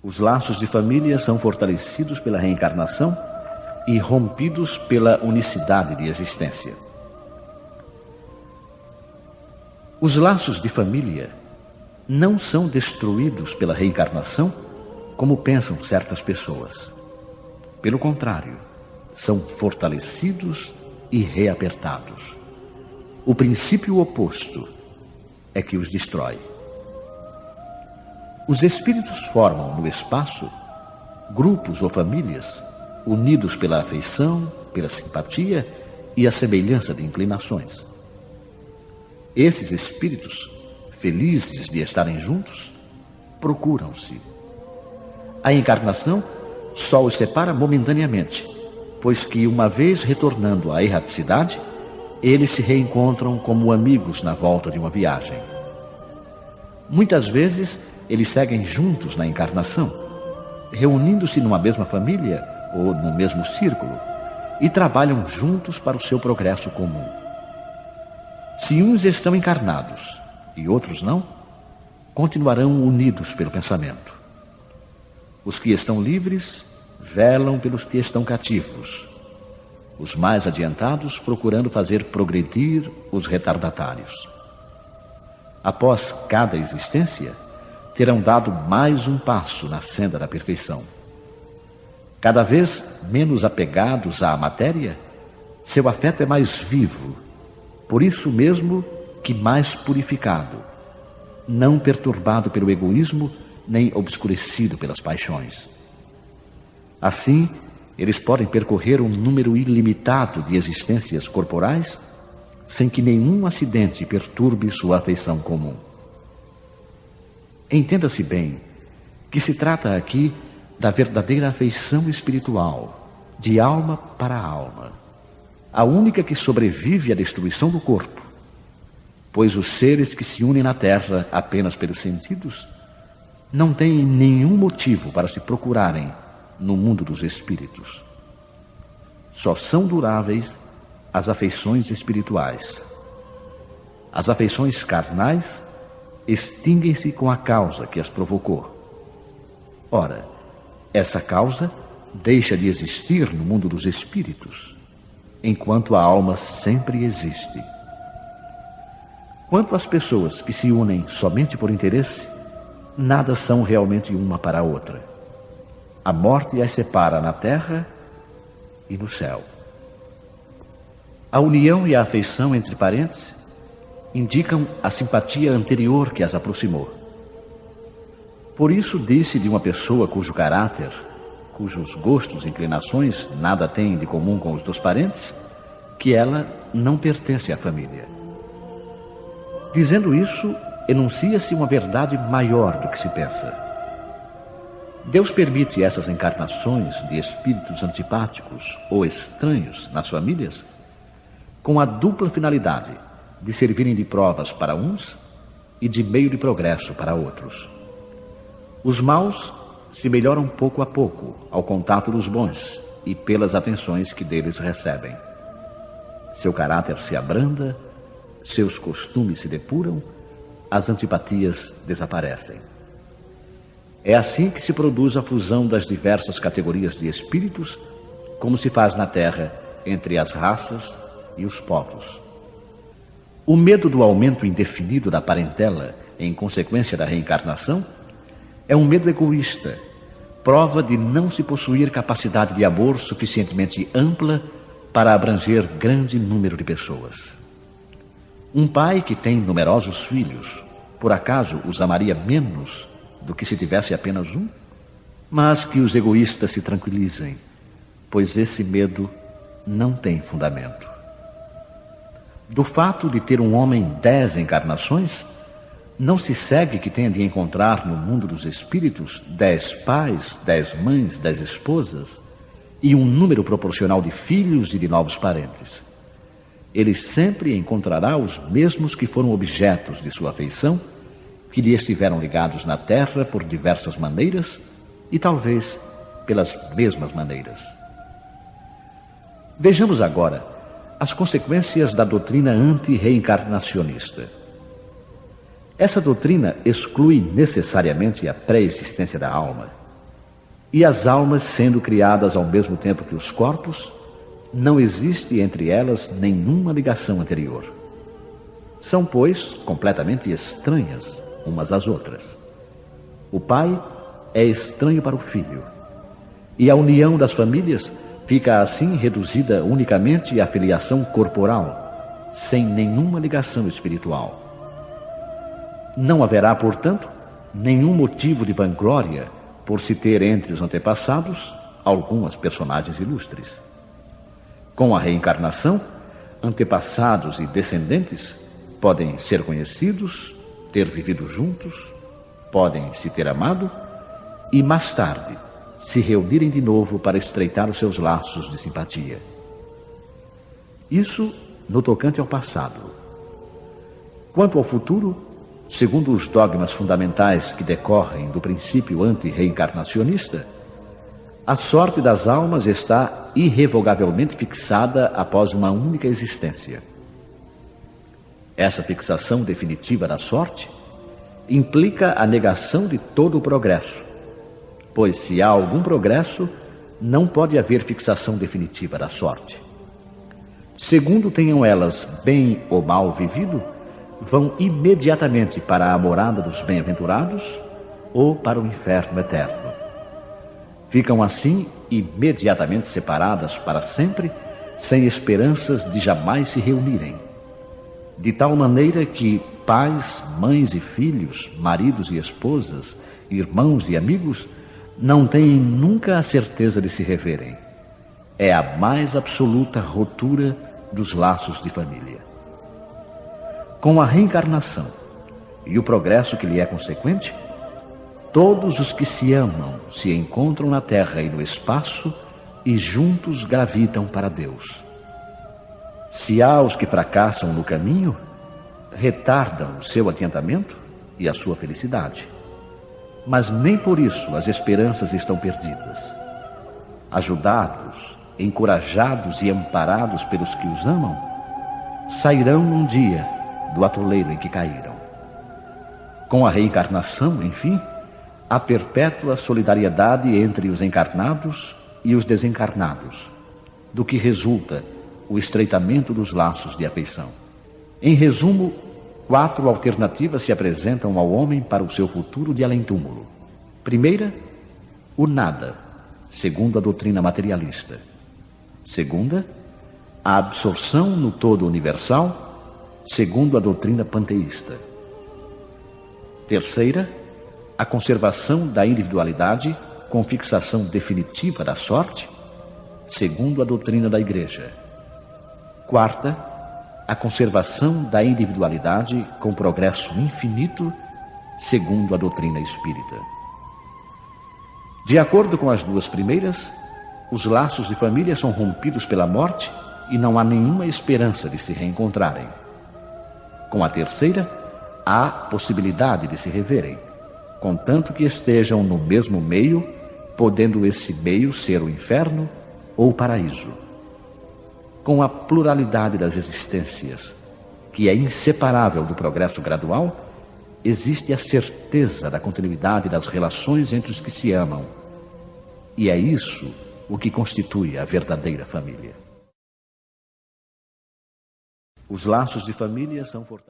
Os laços de família são fortalecidos pela reencarnação e rompidos pela unicidade de existência. Os laços de família não são destruídos pela reencarnação, como pensam certas pessoas. Pelo contrário, são fortalecidos e reapertados. O princípio oposto é que os destrói. Os espíritos formam no espaço grupos ou famílias unidos pela afeição, pela simpatia e a semelhança de inclinações. Esses espíritos, felizes de estarem juntos, procuram-se. A encarnação só os separa momentaneamente, pois que, uma vez retornando à erraticidade, eles se reencontram como amigos na volta de uma viagem. Muitas vezes, eles seguem juntos na encarnação, reunindo-se numa mesma família ou no mesmo círculo, e trabalham juntos para o seu progresso comum. Se uns estão encarnados e outros não, continuarão unidos pelo pensamento. Os que estão livres velam pelos que estão cativos, os mais adiantados procurando fazer progredir os retardatários. Após cada existência, terão dado mais um passo na senda da perfeição. Cada vez menos apegados à matéria, seu afeto é mais vivo, por isso mesmo que mais purificado, não perturbado pelo egoísmo, nem obscurecido pelas paixões. Assim, eles podem percorrer um número ilimitado de existências corporais, sem que nenhum acidente perturbe sua afeição comum. Entenda-se bem que se trata aqui da verdadeira afeição espiritual, de alma para alma, a única que sobrevive à destruição do corpo, pois os seres que se unem na terra apenas pelos sentidos não têm nenhum motivo para se procurarem no mundo dos espíritos. Só são duráveis as afeições espirituais. As afeições carnais extinguem-se com a causa que as provocou. Ora, essa causa deixa de existir no mundo dos espíritos, enquanto a alma sempre existe. Quanto às pessoas que se unem somente por interesse, nada são realmente uma para a outra. A morte as separa na terra e no céu. A união e a afeição entre parentes indicam a simpatia anterior que as aproximou. Por isso disse de uma pessoa cujo caráter, cujos gostos e inclinações nada têm de comum com os dos parentes, que ela não pertence à família. Dizendo isso, enuncia-se uma verdade maior do que se pensa. Deus permite essas encarnações de espíritos antipáticos ou estranhos nas famílias com a dupla finalidade de servirem de provas para uns e de meio de progresso para outros. Os maus se melhoram pouco a pouco ao contato dos bons e pelas atenções que deles recebem. Seu caráter se abranda, seus costumes se depuram, as antipatias desaparecem. É assim que se produz a fusão das diversas categorias de espíritos, como se faz na Terra entre as raças e os povos. O medo do aumento indefinido da parentela em consequência da reencarnação é um medo egoísta, prova de não se possuir capacidade de amor suficientemente ampla para abranger grande número de pessoas. Um pai que tem numerosos filhos, por acaso os amaria menos do que se tivesse apenas um? Mas que os egoístas se tranquilizem, pois esse medo não tem fundamento. Do fato de ter um homem 10 encarnações, não se segue que tenha de encontrar no mundo dos espíritos 10 pais, 10 mães, 10 esposas e um número proporcional de filhos e de novos parentes. Ele sempre encontrará os mesmos que foram objetos de sua afeição, que lhe estiveram ligados na terra por diversas maneiras e talvez pelas mesmas maneiras. Vejamos agora as consequências da doutrina anti-reencarnacionista. Essa doutrina exclui necessariamente a pré-existência da alma, e as almas sendo criadas ao mesmo tempo que os corpos, não existe entre elas nenhuma ligação anterior. São, pois, completamente estranhas umas às outras. O pai é estranho para o filho, e a união das famílias fica assim reduzida unicamente à filiação corporal, sem nenhuma ligação espiritual. Não haverá, portanto, nenhum motivo de vanglória por se ter entre os antepassados algumas personagens ilustres. Com a reencarnação, antepassados e descendentes podem ser conhecidos, ter vivido juntos, podem se ter amado e, mais tarde, se reunirem de novo para estreitar os seus laços de simpatia. Isso no tocante ao passado. Quanto ao futuro, segundo os dogmas fundamentais que decorrem do princípio anti-reencarnacionista, a sorte das almas está irrevogavelmente fixada após uma única existência. Essa fixação definitiva da sorte implica a negação de todo o progresso, pois se há algum progresso, não pode haver fixação definitiva da sorte. Segundo tenham elas bem ou mal vivido, vão imediatamente para a morada dos bem-aventurados ou para o inferno eterno. Ficam assim imediatamente separadas para sempre, sem esperanças de jamais se reunirem. De tal maneira que pais, mães e filhos, maridos e esposas, irmãos e amigos, não têm nunca a certeza de se reverem. É a mais absoluta ruptura dos laços de família. Com a reencarnação e o progresso que lhe é consequente, todos os que se amam se encontram na terra e no espaço e juntos gravitam para Deus. Se há os que fracassam no caminho, retardam o seu adiantamento e a sua felicidade. Mas nem por isso as esperanças estão perdidas. Ajudados, encorajados e amparados pelos que os amam, sairão um dia do atoleiro em que caíram. Com a reencarnação, enfim, há perpétua solidariedade entre os encarnados e os desencarnados, do que resulta o estreitamento dos laços de afeição. Em resumo, 4 alternativas se apresentam ao homem para o seu futuro de além-túmulo. Primeira, o nada, segundo a doutrina materialista. Segunda, a absorção no todo universal, segundo a doutrina panteísta. Terceira, a conservação da individualidade com fixação definitiva da sorte, segundo a doutrina da Igreja. Quarta, a conservação da individualidade com progresso infinito, segundo a doutrina espírita. De acordo com as duas primeiras, os laços de família são rompidos pela morte e não há nenhuma esperança de se reencontrarem. Com a terceira, há possibilidade de se reverem, contanto que estejam no mesmo meio, podendo esse meio ser o inferno ou o paraíso. Com a pluralidade das existências, que é inseparável do progresso gradual, existe a certeza da continuidade das relações entre os que se amam. E é isso o que constitui a verdadeira família. Os laços de família são fortalecidos.